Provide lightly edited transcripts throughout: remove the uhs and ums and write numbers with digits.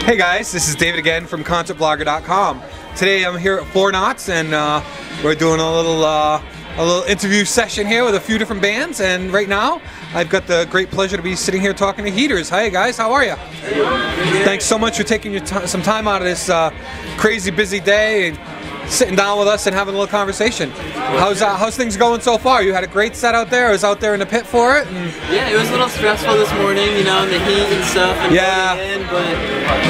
Hey guys, this is David again from ConcertBlogger.com. Today I'm here at Four Knots and we're doing a little interview session here with a few different bands, and right now I've got the great pleasure to be sitting here talking to Heaters. Hi guys, how are you? Thanks so much for taking your some time out of this crazy busy day and sitting down with us and having a little conversation. How's things going so far? You had a great set out there. I was out there in the pit for it. And yeah, it was a little stressful this morning, you know, in the heat and stuff. And yeah, but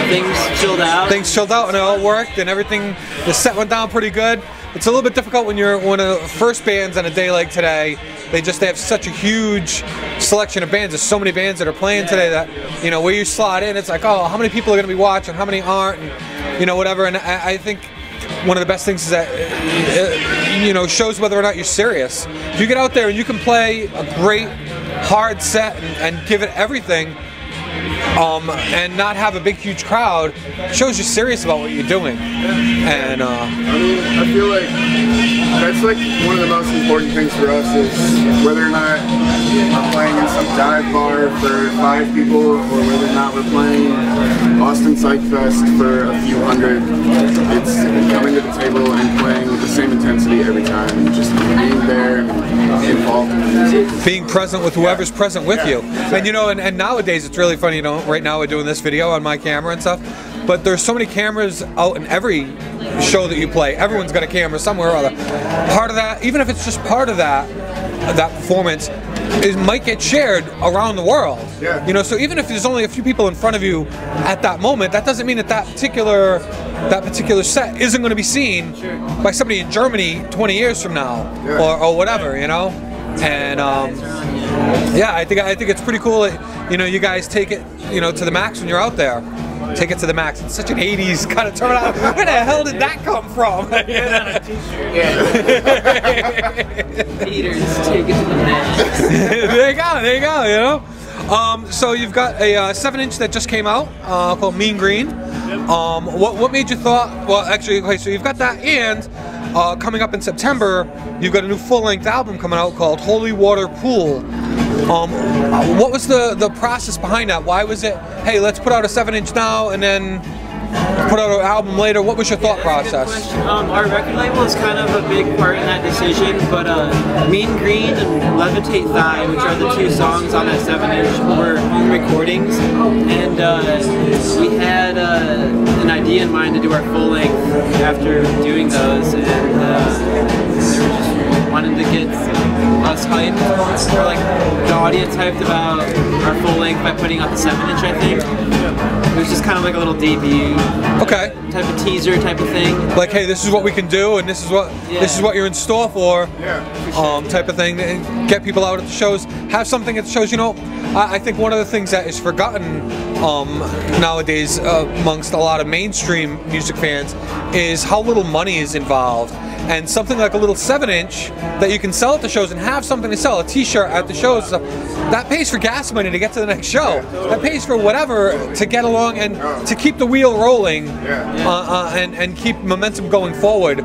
things chilled out. Things chilled out and it all worked and everything. The set went down pretty good. It's a little bit difficult when you're one of the first bands on a day like today. They have such a huge selection of bands. There's so many bands that are playing today that, you know, where you slot in, it's like, oh, how many people are going to be watching, how many aren't, and, you know, whatever. And I think one of the best things is that, you know, shows whether or not you're serious. If you get out there and you can play a great hard set and give it everything, and not have a big huge crowd, shows you're serious about what you're doing. And I mean, I feel like that's like one of the most important things for us is whether or not we're playing in some dive bar for 5 people or whether or not we're playing Austin Psych Fest for a few hundred. It's coming to the table and playing with the same intensity every time, just being there and involved in the music. Being present with whoever's present with you. And you know, and nowadays it's really funny, you know, right now we're doing this video on my camera and stuff, but there's so many cameras out in every show that you play. Everyone's got a camera somewhere or other. Part of that, even if it's just part of that performance, might get shared around the world. Yeah. You know, so even if there's only a few people in front of you at that moment, that doesn't mean that that particular set isn't going to be seen by somebody in Germany 20 years from now, or whatever, you know. And yeah, I think it's pretty cool that, you know, you guys take it, you know, to the max when you're out there. Take it to the max. It's such an 80s kind of turnout. Where the hell did that come from? Put it on a t-shirt. Heaters, take it to the max. There you go, you know. So you've got a 7-inch that just came out called Mean Green. What made you thought, well actually, okay, so you've got that, and coming up in September, you've got a new full-length album coming out called Holy Water Pool. What was the process behind that? Why was it, hey, let's put out a 7-inch now and then put out an album later? What was your thought process? Our record label is kind of a big part in that decision, but Mean Green and Levitate Thigh, which are the 2 songs on that 7-inch, were home recordings, and we had an idea in mind to do our full length after doing those, and they were just wanting to get us hyped, or like the audience hyped about our full length by putting out the 7-inch, I think. It was just kind of like a little debut, type of teaser type of thing. Like, hey, this is what we can do, and this is what you're in store for, type of thing. And get people out at the shows, have something at the shows. You know, I think one of the things that is forgotten nowadays amongst a lot of mainstream music fans is how little money is involved. And something like a little 7-inch that you can sell at the shows and have something to sell, a t-shirt at the shows, that pays for gas money to get to the next show. That pays for whatever to get along and to keep the wheel rolling, and keep momentum going forward.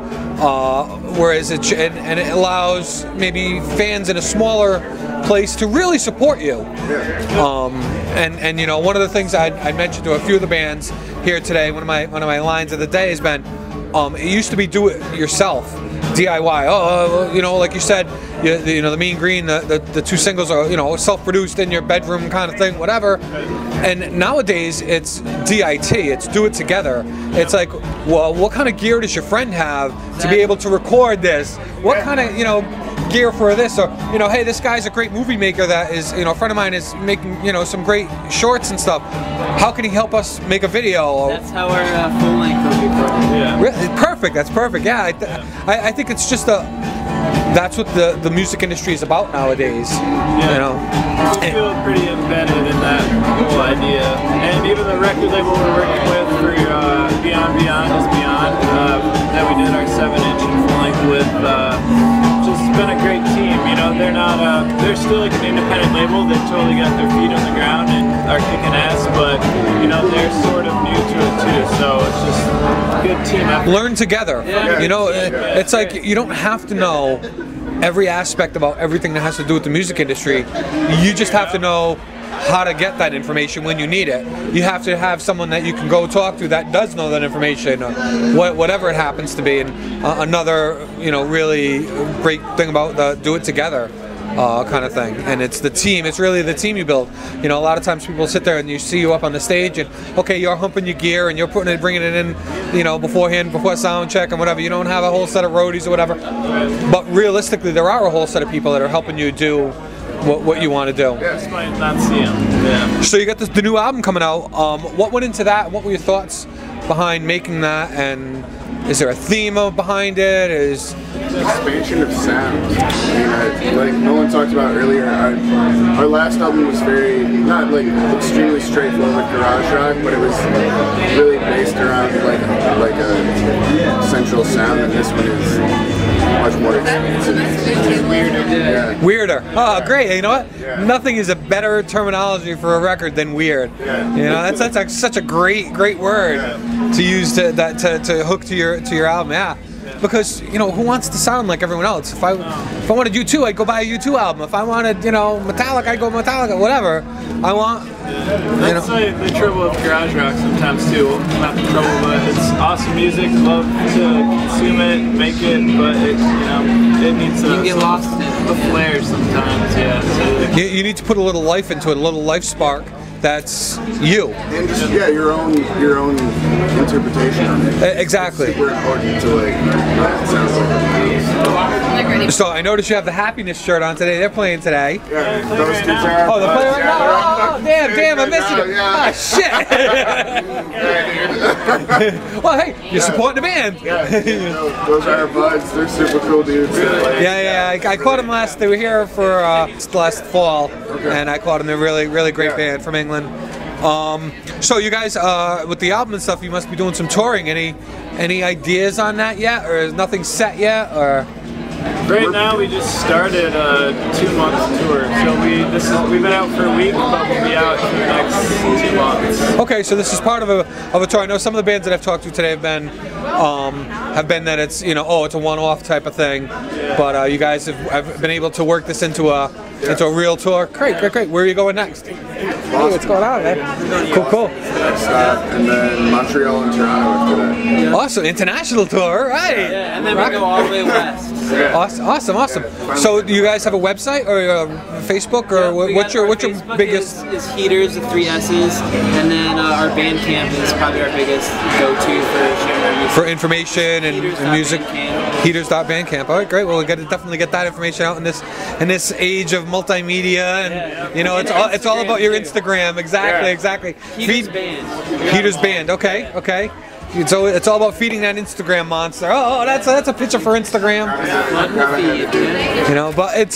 Whereas it allows maybe fans in a smaller place to really support you. And you know, one of the things I mentioned to a few of the bands here today, one of my lines of the day has been, it used to be do it yourself, DIY. You know, like you said, you know, the Mean Green, the 2 singles are, you know, self-produced in your bedroom kind of thing, whatever. And nowadays it's DIT, it's do it together. It's like, well, what kind of gear does your friend have to be able to record this? What kind of, you know, gear for this? Or, you know, hey, this guy's a great movie maker that is, you know, a friend of mine is making, you know, some great shorts and stuff. How can he help us make a video? That's how our full length will be recorded. Yeah. Really? Perfect, that's perfect. Yeah, I think it's just that's what the music industry is about nowadays. Yeah. You know, I feel pretty embedded in that whole idea, and even the record label we're working with for Beyond is Beyond, that we did our 7-inch and full length with. Just been a great team. You know, they're still like an independent label that totally got their feet on the ground and are kicking ass, but you know, they're sort of new to it too. So it's just a good team effort. Learn together. Yeah. You know, it's like you don't have to know every aspect about everything that has to do with the music industry. You just have to know how to get that information when you need it. You have to have someone that you can go talk to that does know that information, or whatever it happens to be. And another, you know, really great thing about the do it together kind of thing, and it's the team. It's really the team you build. You know, a lot of times people sit there and you see you up on the stage, and okay, you're humping your gear and you're putting it, bringing it in, you know, beforehand, before sound check and whatever. You don't have a whole set of roadies or whatever. But realistically, there are a whole set of people that are helping you do what you want to do. Yeah, just might not see them. Yeah. So you got the new album coming out. What went into that? What were your thoughts behind making that? And is there a theme behind it? Is expansion of sound. I mean, like Nolan talked about earlier, our last album was very, not like extremely straightforward garage rock, but it was really based around like a central sound, and this one is much more expansive. Weirder. Yeah. Weirder. Oh, great. You know what? Yeah. Nothing is a better terminology for a record than weird. Yeah. You know, that's like such a great word to use to hook to your album. Yeah. Because, you know, who wants to sound like everyone else? If I wanted U2, I'd go buy a U2 album. If I wanted, you know, Metallica, I'd go Metallica. Whatever I want. That's the trouble with garage rock sometimes too. Not the trouble, but it's awesome music. Love to consume it, make it, but it, you know, it needs you can get lost in the flair sometimes. Yeah. So you need to put a little life into it, a little life spark. That's you. And just your own interpretation on it. Exactly. It's super important to like it sounds like. So I noticed you have the Happiness shirt on today. They're playing today. Yeah, those kids are. Oh, they're playing right now. Oh, damn! I missed it. Oh shit. Well, hey, you're supporting the band. Yeah, those are our buds. They're super cool dudes. Yeah. I caught them last. They were here for last fall, and I caught them. They're really great band from England. So you guys, with the album and stuff, you must be doing some touring. Any ideas on that yet, or is nothing set yet, or? Right now, we just started a 2-month tour. So we've been out for a week, but we'll be out for the next 2 months. Okay, so this is part of a tour. I know some of the bands that I've talked to today have been that it's, you know, oh, it's a one-off type of thing, but you guys have been able to work this into a real tour. Great. Where are you going next? Hey, what's going on, man? Cool. And then Montreal and Toronto after that. Awesome, international tour, right? Yeah, and then we go all the way west. Awesome. So do you guys have a website or Facebook, or what's your biggest? Is Heaters with 3 S's, and then our Bandcamp is probably our biggest go-to for sharing our music. For information and music. Heaters.bandcamp. All right, great. Well, we'll definitely get that information out in this age of multimedia, and you know, it's all about your Instagram. Exactly. Heaters Band. Heaters Band. Okay. So it's all about feeding that Instagram monster. Oh, that's a picture for Instagram. You know, but it's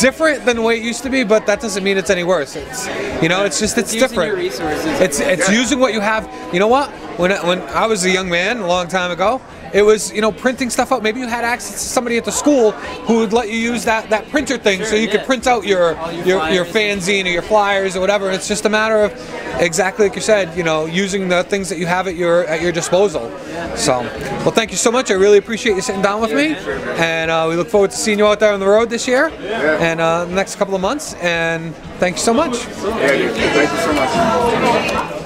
different than the way it used to be, but that doesn't mean it's any worse. It's different. Your resources. It's using what you have. You know what? When I was a young man a long time ago, it was, you know, printing stuff out. Maybe you had access to somebody at the school who would let you use that printer thing, so you could print out your fanzine or your flyers or whatever. It's just a matter of, exactly like you said, you know, using the things that you have at your disposal. So, well, thank you so much. I really appreciate you sitting down with me, and we look forward to seeing you out there on the road this year and the next couple of months. And thank you so much. Yeah, thank you so much.